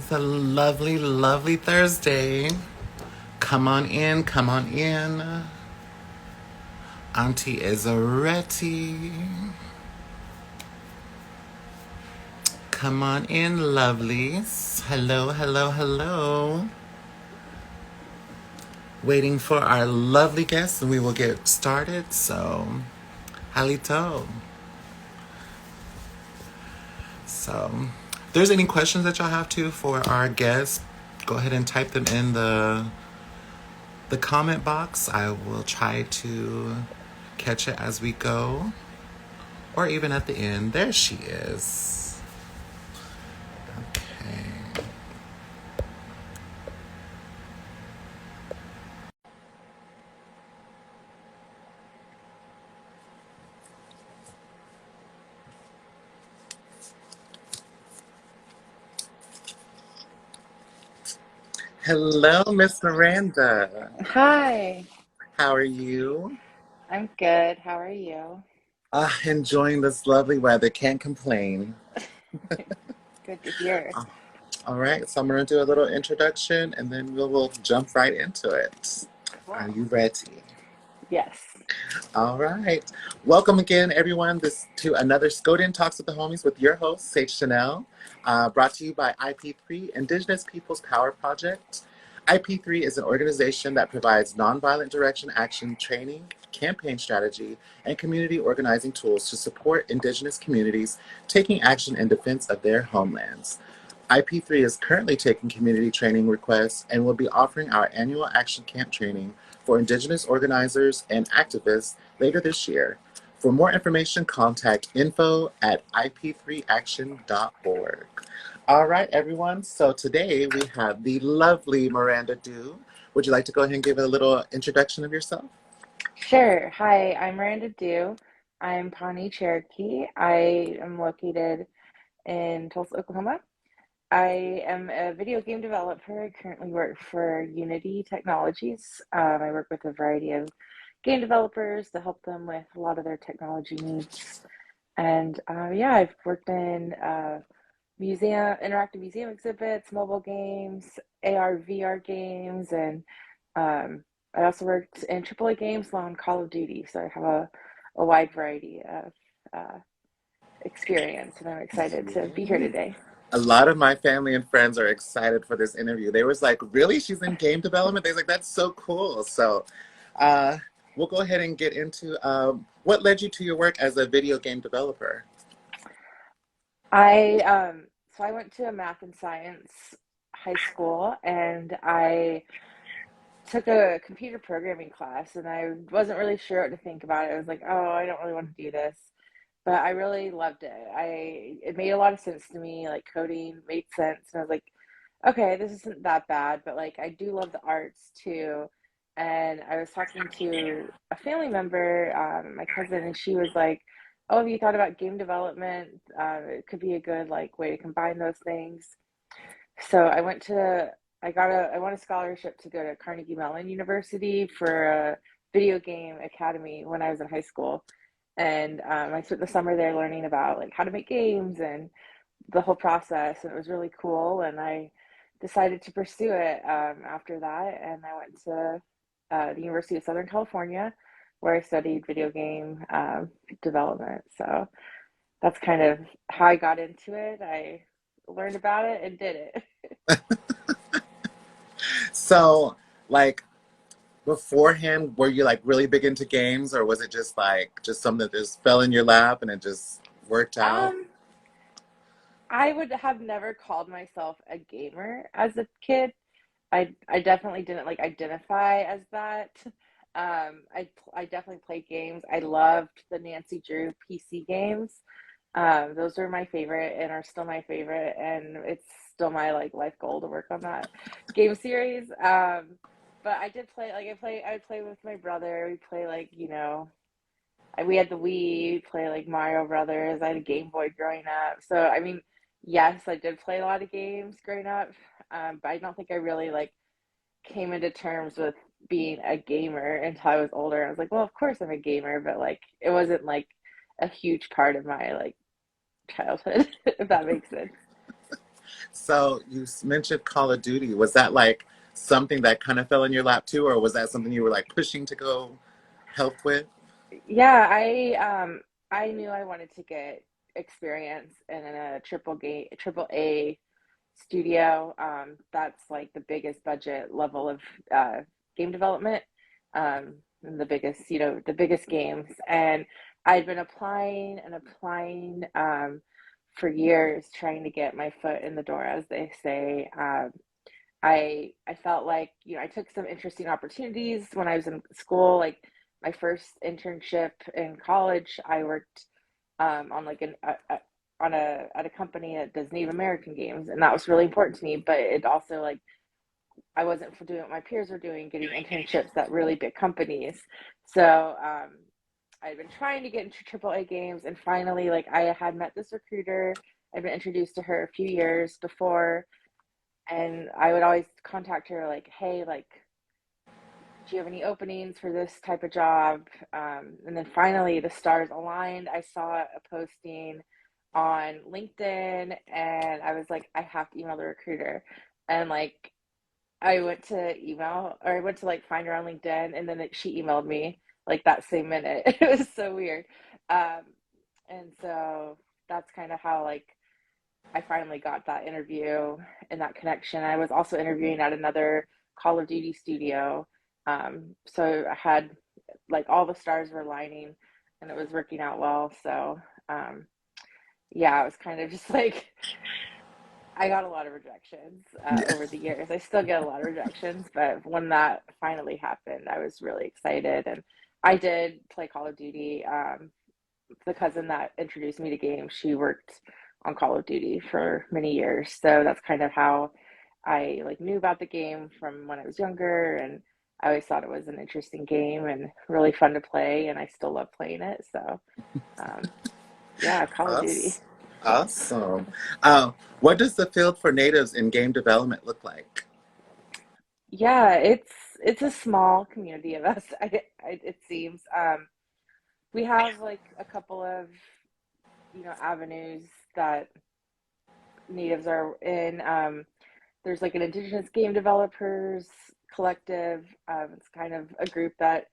It's a lovely, lovely Thursday. Come on in, come on in. Auntie is ready. Come on in, lovelies. Hello, hello, hello. Waiting for our lovely guests and we will get started. So, halito. So, if there's any questions that y'all have for our guests, go ahead and type them in the comment box. I will try to catch it as we go, or even at the end. There she is. Okay. Hello, Miss Miranda. Hi, How are you? I'm good. How are you? Enjoying this lovely weather. Can't complain. Good to hear. All right, so I'm going to do a little introduction and then we'll jump right into it. Are Cool. you ready? Yes. All right. Welcome again, everyone, to another Skoden Talks with the Homies with your host, Sage Chanel, brought to you by IP3, Indigenous Peoples Power Project. IP3 is an organization that provides nonviolent direction action training, campaign strategy, and community organizing tools to support Indigenous communities taking action in defense of their homelands. IP3 is currently taking community training requests and will be offering our annual Action Camp training for Indigenous organizers and activists later this year. For more information, contact info@ip3action.org. All right, everyone. So today we have the lovely Miranda Dew. Would you like to go ahead and give a little introduction of yourself? Sure. Hi, I'm Miranda Dew. I'm Pawnee Cherokee. I am located in Tulsa, Oklahoma. I am a video game developer. I currently work for Unity Technologies. I work with a variety of game developers to help them with a lot of their technology needs. And yeah, I've worked in interactive museum exhibits, mobile games, AR, VR games, and I also worked in AAA games on Call of Duty. So I have a wide variety of experience, and I'm excited to be here today. A lot of my family and friends are excited for this interview. They was like, really? She's in game development? They was like, that's so cool. So we'll go ahead and get into what led you to your work as a video game developer. I went to a math and science high school, and I took a computer programming class, and I wasn't really sure what to think about it. I was like, oh, I don't really want to do this, but I really loved it. It made a lot of sense to me. Like coding made sense, and I was like, okay, this isn't that bad. But like, I do love the arts too. And I was talking to a family member, my cousin, and she was like, "Oh, have you thought about game development? It could be a good like way to combine those things." So I won a scholarship to go to Carnegie Mellon University for a video game academy when I was in high school. And I spent the summer there learning about like how to make games and the whole process, and it was really cool. And I decided to pursue it after that, and I went to the University of Southern California, where I studied video game development. So that's kind of how I got into it. I learned about it and did it. So, like beforehand, were you like really big into games, or was it just like just something that just fell in your lap and it just worked out? Um, I would have never called myself a gamer as a kid. I definitely didn't like identify as that. I definitely played games. I loved the Nancy Drew PC games. Those were my favorite and are still my favorite, and it's still my like life goal to work on that game series. But I did play like I would play with my brother. We play like, we had the Wii, play like Mario Brothers. I had a Game Boy growing up. So I mean, yes, I did play a lot of games growing up. But I don't think I really like came into terms with being a gamer until I was older. I was like, well, of course I'm a gamer, but like it wasn't like a huge part of my like childhood, if that makes sense. So you mentioned Call of Duty. Was that like something that kind of fell in your lap too, or was that something you were like pushing to go help with? Yeah, I knew I wanted to get experience in a triple A studio. That's like the biggest budget level of game development, and the biggest games. And I'd been applying and applying for years, trying to get my foot in the door, as they say. I felt like, I took some interesting opportunities when I was in school. Like my first internship in college, I worked on like on a at a company that does Native American games, and that was really important to me. But it also like I wasn't for doing what my peers were doing, getting internships at really big companies. So I'd been trying to get into AAA games, and finally, like I had met this recruiter. I'd been introduced to her a few years before, and I would always contact her like, "Hey, like, do you have any openings for this type of job?" And then finally, the stars aligned. I saw a posting on LinkedIn, and I was like, I have to email the recruiter. And like, I went to like find her on LinkedIn, and then she emailed me like that same minute. It was so weird. Um, and so that's kind of how like I finally got that interview and that connection. I was also interviewing at another Call of Duty studio. So I had like all the stars were lining, and it was working out well. So um, yeah, it was kind of just like I got a lot of rejections over the years. I still get a lot of rejections, but when that finally happened, I was really excited. And I did play Call of Duty. The cousin that introduced me to games, she worked on Call of Duty for many years. So that's kind of how I like knew about the game from when I was younger, and I always thought it was an interesting game and really fun to play, and I still love playing it. So um, yeah, Call of Duty. Us. Awesome. What does the field for natives in game development look like? Yeah, it's a small community of us. It seems we have like a couple of avenues that natives are in. There's like an Indigenous game developers collective. It's kind of a group that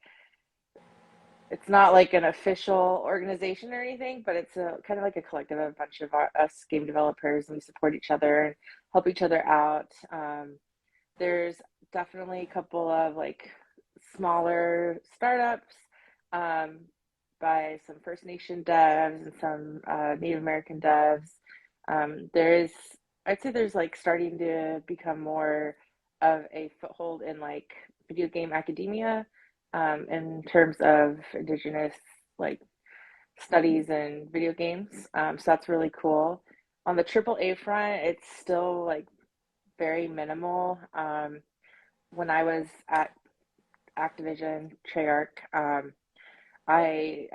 it's not like an official organization or anything, but it's a kind of like a collective of a bunch of us game developers, and we support each other and help each other out. There's definitely a couple of like smaller startups um, by some First Nation devs and some Native American devs. There is, I'd say there's like starting to become more of a foothold in like video game academia in terms of Indigenous like studies in video games. So that's really cool. On the AAA front, it's still like very minimal. When I was at Activision Treyarch, I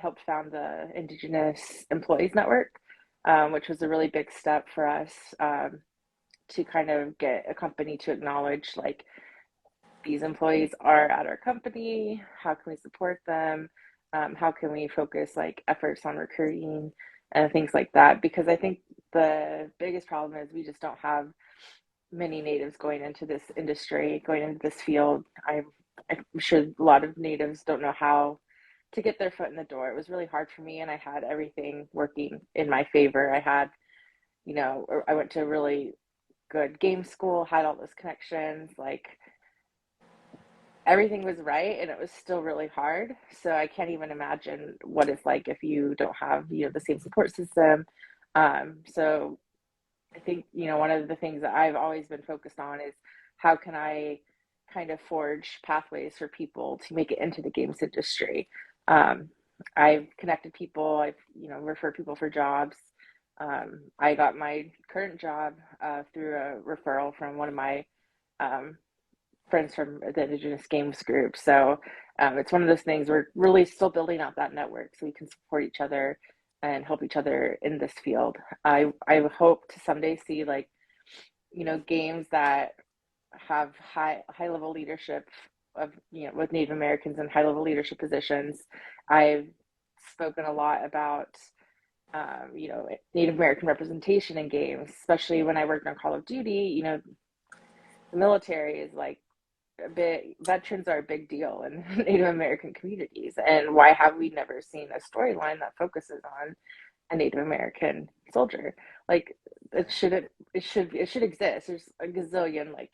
helped found the Indigenous Employees Network, which was a really big step for us to kind of get a company to acknowledge like these employees are at our company. How can we support them? How can we focus like efforts on recruiting and things like that? Because I think the biggest problem is we just don't have many natives going into this industry, going into this field. I'm sure a lot of natives don't know how to get their foot in the door. It was really hard for me, and I had everything working in my favor. I had, I went to a really good game school, had all those connections, like everything was right, and it was still really hard. So I can't even imagine what it's like if you don't have, the same support system. So I think, one of the things that I've always been focused on is how can I kind of forge pathways for people to make it into the games industry. Um, I've connected people, I've, referred people for jobs. I got my current job through a referral from one of my um, friends from the Indigenous Games group. So it's one of those things we're really still building out that network so we can support each other and help each other in this field. I hope to someday see like games that have high level leadership of with Native Americans in high level leadership positions. I've spoken a lot about Native American representation in games, especially when I worked on Call of Duty. The military is like veterans are a big deal in Native American communities, and why have we never seen a storyline that focuses on a Native American soldier? Like it should exist. There's a gazillion like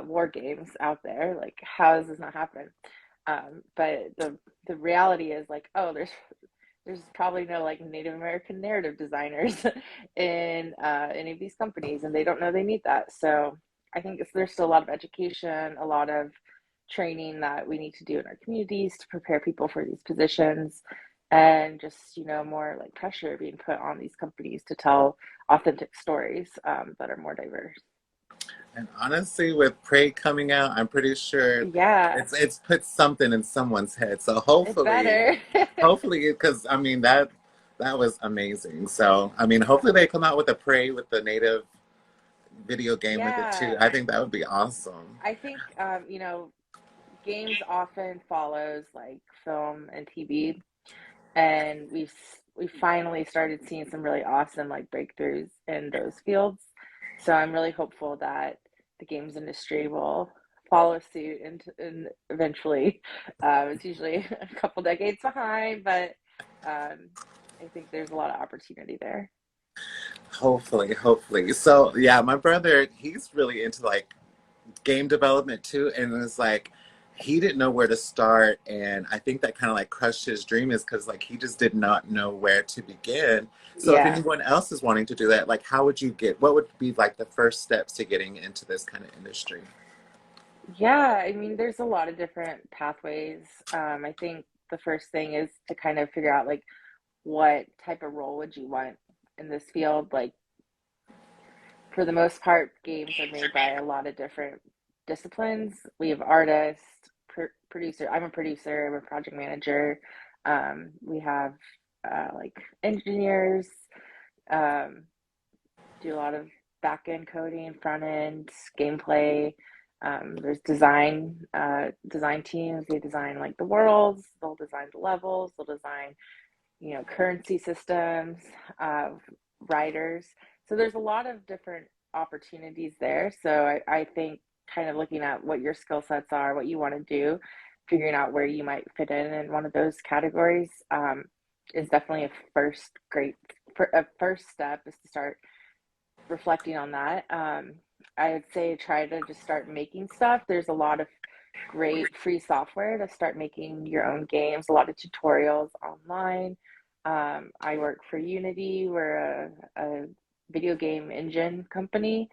war games out there. Like how does this not happen? But the reality is like, oh, there's probably no like Native American narrative designers in any of these companies, and they don't know they need that. So I think there's still a lot of education, a lot of training that we need to do in our communities to prepare people for these positions, and just more like pressure being put on these companies to tell authentic stories that are more diverse. And honestly, with Prey coming out, I'm pretty sure Yeah, it's put something in someone's head. So it hopefully, better. because I mean that was amazing. So I mean, hopefully they come out with a Prey with the native video game with it too. Yeah, I think that would be awesome. I think games often follows like film and TV, and we finally started seeing some really awesome like breakthroughs in those fields. So I'm really hopeful that the games industry will follow suit and eventually it's usually a couple decades behind, but I think there's a lot of opportunity there. Hopefully, hopefully. So yeah, my brother, he's really into like game development too, and it's like he didn't know where to start, and I think that kind of like crushed his dream is because like he just did not know where to begin. So if Yeah. anyone else is wanting to do that, like how would you get, what would be like the first steps to getting into this kind of industry? Yeah, I mean, there's a lot of different pathways. I think the first thing is to kind of figure out like what type of role would you want in this field. Like for the most part, games are made by a lot of different disciplines. We have artists, producer. I'm a producer. I'm a project manager. We have like engineers. Um, do a lot of back end coding, front end, gameplay. There's design teams. They design like the worlds. They'll design the levels. They'll design currency systems, writers. So there's a lot of different opportunities there. So I think kind of looking at what your skill sets are, what you want to do, figuring out where you might fit in one of those categories is definitely a first step is to start reflecting on that. I would say try to just start making stuff. There's a lot of great free software to start making your own games, a lot of tutorials online. I work for Unity. We're a video game engine company.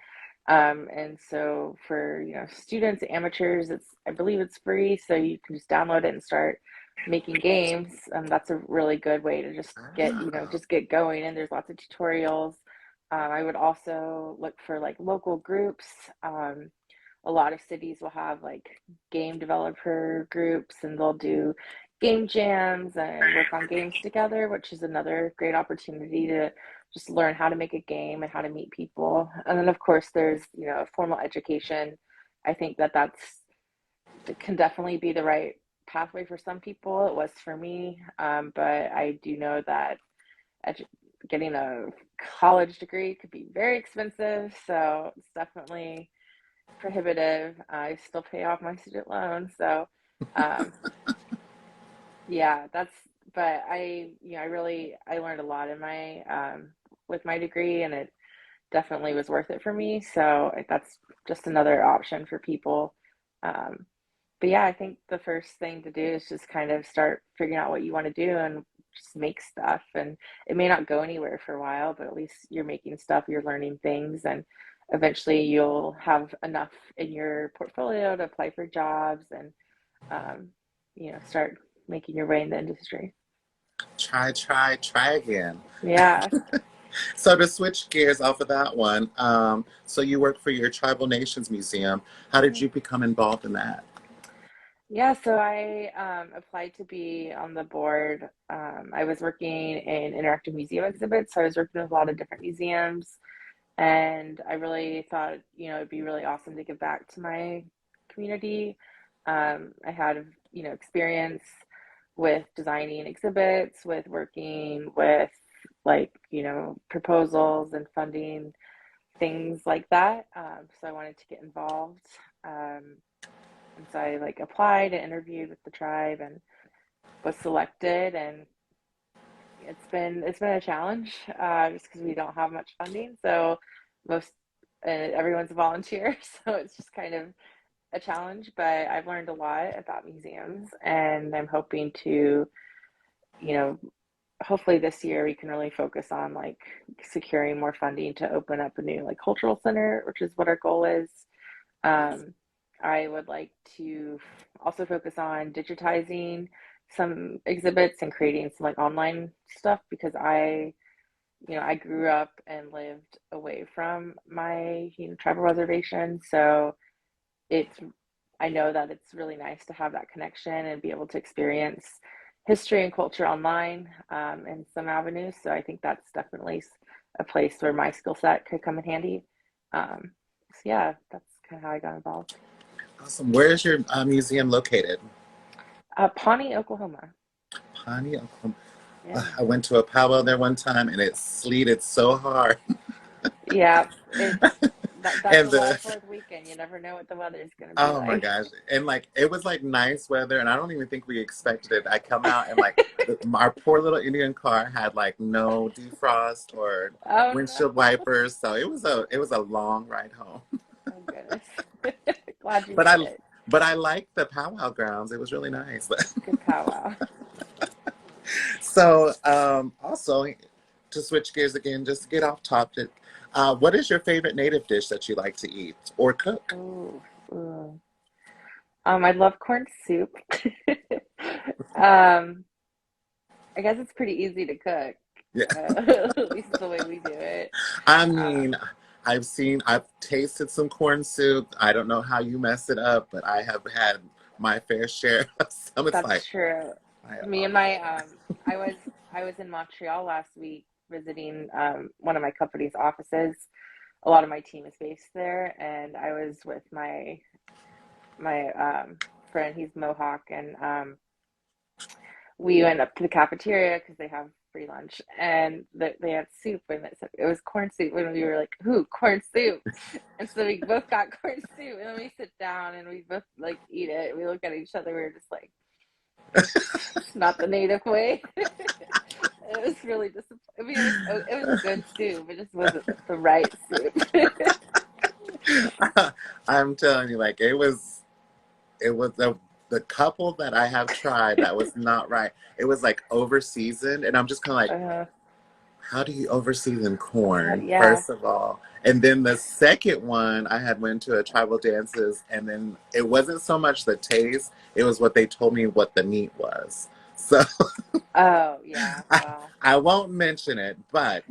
And so for, students, amateurs, I believe it's free, so you can just download it and start making games. That's a really good way to just Ah, just get going. And there's lots of tutorials. I would also look for like local groups. A lot of cities will have like game developer groups, and they'll do game jams and work on games together, which is another great opportunity to just learn how to make a game and how to meet people. And then, of course, there's, formal education. I think that can definitely be the right pathway for some people. It was for me. But I do know that edu- getting a college degree could be very expensive. So it's definitely prohibitive. I still pay off my student loan. So, um, yeah, but I learned a lot in with my degree, and it definitely was worth it for me. So that's just another option for people. Um, but yeah, I think the first thing to do is just kind of start figuring out what you want to do and just make stuff. And it may not go anywhere for a while, but at least you're making stuff, you're learning things, and eventually you'll have enough in your portfolio to apply for jobs and, um, start making your way in the industry. try again. Yeah. So to switch gears off of that one, so you work for your Tribal Nations Museum. How did Mhm. you become involved in that? Yeah, so I applied to be on the board. I was working in interactive museum exhibits, so I was working with a lot of different museums, and I really thought, it'd be really awesome to give back to my community. I had, experience with designing exhibits, with working with like, proposals and funding, things like that. So I wanted to get involved. Um, and so I like applied and interviewed with the tribe and was selected. And it's been a challenge, just because we don't have much funding. So most everyone's a volunteer, so it's just kind of a challenge. But I've learned a lot about museums, and I'm hoping to, you know, hopefully this year we can really focus on like securing more funding to open up a new like cultural center, which is what our goal is. Um, I would like to also focus on digitizing some exhibits and creating some like online stuff, because I grew up and lived away from my, tribal reservation. So it's, I know that it's really nice to have that connection and be able to experience history and culture online, in some avenues. So I think that's definitely a place where my skill set could come in handy. So yeah, that's kind of how I got involved. Awesome. Where is your museum located? Pawnee, Oklahoma. Pawnee, Oklahoma. Yeah. I went to a powwow there one time and it sleeted so hard. Yeah, it's that's And July the 4th weekend. You never know what the weather is going to be oh my like. gosh. And like it was like nice weather and I don't even think we expected it. I come out and like our poor little Indian car had like no defrost or Oh no. windshield wipers. So it was a long ride home. Oh goodness. Glad you But made I it. but I liked the powwow grounds. It was really nice. Good powwow. So also to switch gears again, just to get off topic, what is your favorite native dish that you like to eat or cook? Ooh, ooh. I love corn soup. um, I guess it's pretty easy to cook. Yeah. At least the way we do it. I Um, mean, I've tasted some corn soup. I don't know how you mess it up, but I have had my fair share of some. It's that's like, true. I, Me and my I was I was in Montreal last week visiting one of my company's offices. A lot of my team is based there, and I was with my friend. He's Mohawk, and we went up to the cafeteria because they have free lunch, and they had soup, and it was corn soup, and we were like, "Ooh, corn soup!" And so we both got corn soup, and then we sit down and we both like eat it. We look at each other, we were just like, "It's not the native way." It was really disappointing. I mean, it was good soup. It just wasn't the right soup. I'm telling you, like it was. it was the couple that I have tried that was not right. It was like over seasoned, and I'm just kind of like, Uh, how do you over season corn, yeah. first of all? And then the second one, I had went to a tribal dances, and then it wasn't so much the taste; it was what they told me what the meat was. So Oh, yeah. I, Well, I won't mention it, but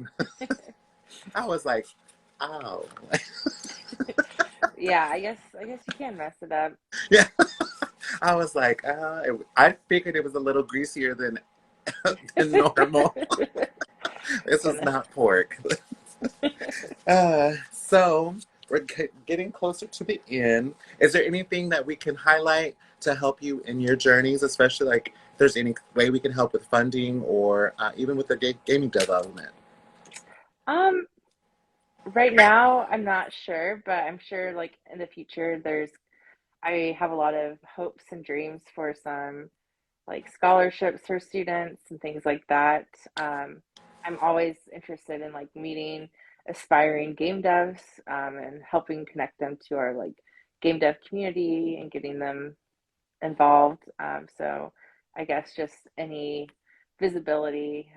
I was like, oh, yeah. I guess you can mess it up. yeah. I was like, I figured it was a little greasier than normal. This was Goodness. not pork. So we're getting closer to the end. Is there anything that we can highlight to help you in your journeys, especially like if there's any way we can help with funding or even with the gaming development? Um, right now I'm not sure, but I'm sure like in the future I have a lot of hopes and dreams for some like scholarships for students and things like that. Um, I'm always interested in like meeting aspiring game devs and helping connect them to our like game dev community and getting them involved. So I guess just any visibility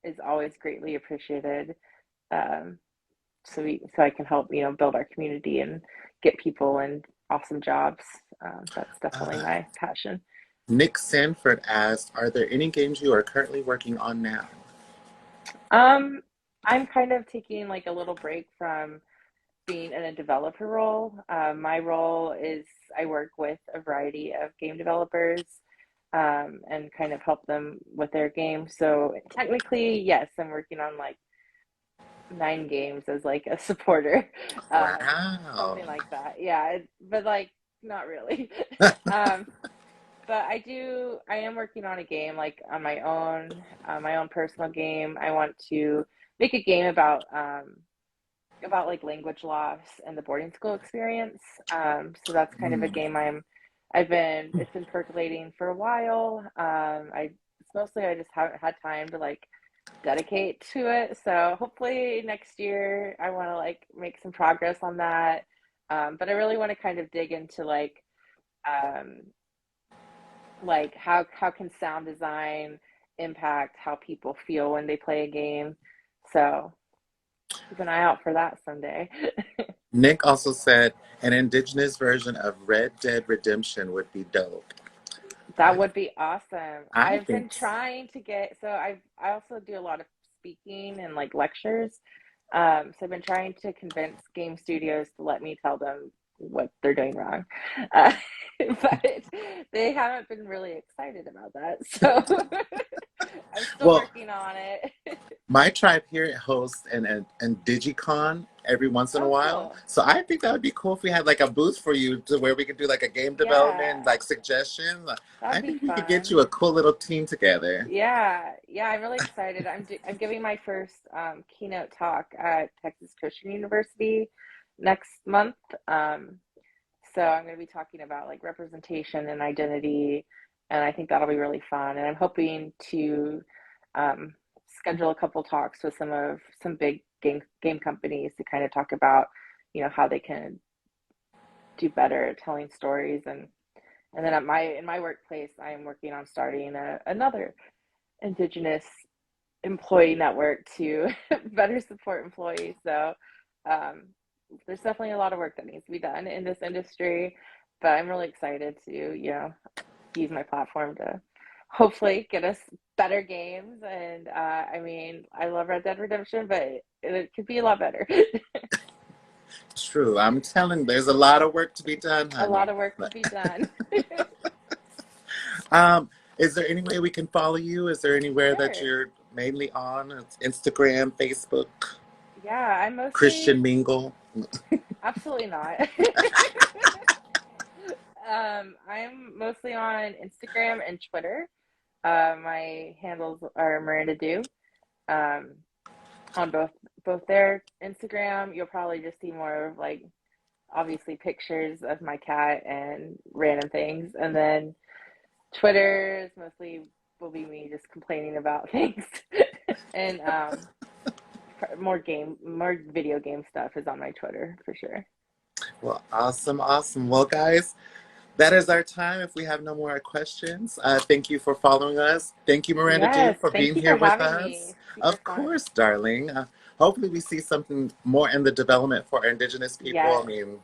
is always greatly appreciated. Um, so I can help build our community and get people in awesome jobs. That's definitely Uh, my passion. Nick Sanford asked, "Are there any games you are currently working on now?" Um, I'm kind of taking like a little break from being in a developer role. My role is I work with a variety of game developers and kind of help them with their games. So technically, yes, I'm working on like 9 games as like a supporter, um, Wow. something like that. Yeah, but like not really. um, but I am working on a game like on my own personal game. I want to make a game about like language loss and the boarding school experience. So that's kind of a Mm. game it's been percolating for a while. It's mostly I just haven't had time to like dedicate to it. So hopefully next year I want to like make some progress on that. But I really want to kind of dig into um, like how can sound design impact how people feel when they play a game. So keep an eye out for that someday. Nick also said an indigenous version of Red Dead Redemption would be dope. That I would be awesome. I I've think been trying to get so I also do a lot of speaking and like lectures. So I've been trying to convince game studios to let me tell them what they're doing wrong. Uh, but they haven't been really excited about that. So I'm still well, working on it. my tribe here hosts an DigiCon every once in a Oh, while. cool. So I think that would be cool if we had like a booth for you to where we could do like a game development, Yeah, like suggestions. I that'd be think we could get you fun. a cool little team together. Yeah, yeah, I'm really excited. I'm giving my first keynote talk at Texas Christian University next month. Um, so I'm going to be talking about like representation and identity, and I think that'll be really fun. And I'm hoping to um, schedule a couple talks with some big game companies to kind of talk about, how they can do better at telling stories. And then in my workplace, I am working on starting another Indigenous employee network to better support employees. So um, there's definitely a lot of work that needs to be done in this industry, but I'm really excited to, use my platform to hopefully get us better games. And I mean, I love Red Dead Redemption, but it could be a lot better. True. I'm telling there's a lot of work to be done, A lot honey. of work to be done. Um, is there any way we can follow you? Is there anywhere that Sure. you're mainly on? It's Instagram, Facebook, Yeah, I'm Christian mostly Mingle. absolutely not. I'm mostly on Instagram and Twitter. My handles are Miranda Do. Um, on both their Instagram, you'll probably just see more of like obviously pictures of my cat and random things, and then Twitter is mostly will be me just complaining about things, and more video game stuff is on my Twitter for sure. Well, awesome, awesome. Well, guys, that is our time. If we have no more questions, thank you for following us. Thank you, Miranda Dew, Yes, for thank being you for here with having us. me. Super Of fun. course, darling. Hopefully, we see something more in the development for Indigenous people. I Yes, mean,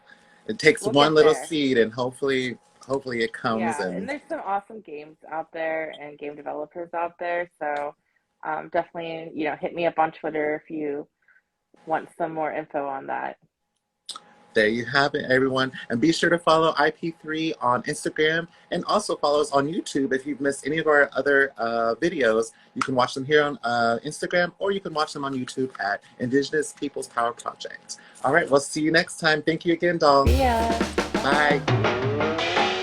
it takes we'll one get little there. seed, and hopefully, it comes. Yeah, and And there's some awesome games out there and game developers out there. So definitely, hit me up on Twitter if you want some more info on that. there you have it, everyone. And be sure to follow IP3 on Instagram and also follow us on YouTube. If you've missed any of our other videos, you can watch them here on Instagram, or you can watch them on YouTube at Indigenous Peoples Power Project. All right, we'll see you next time. Thank you again, doll. See ya. Bye. Bye.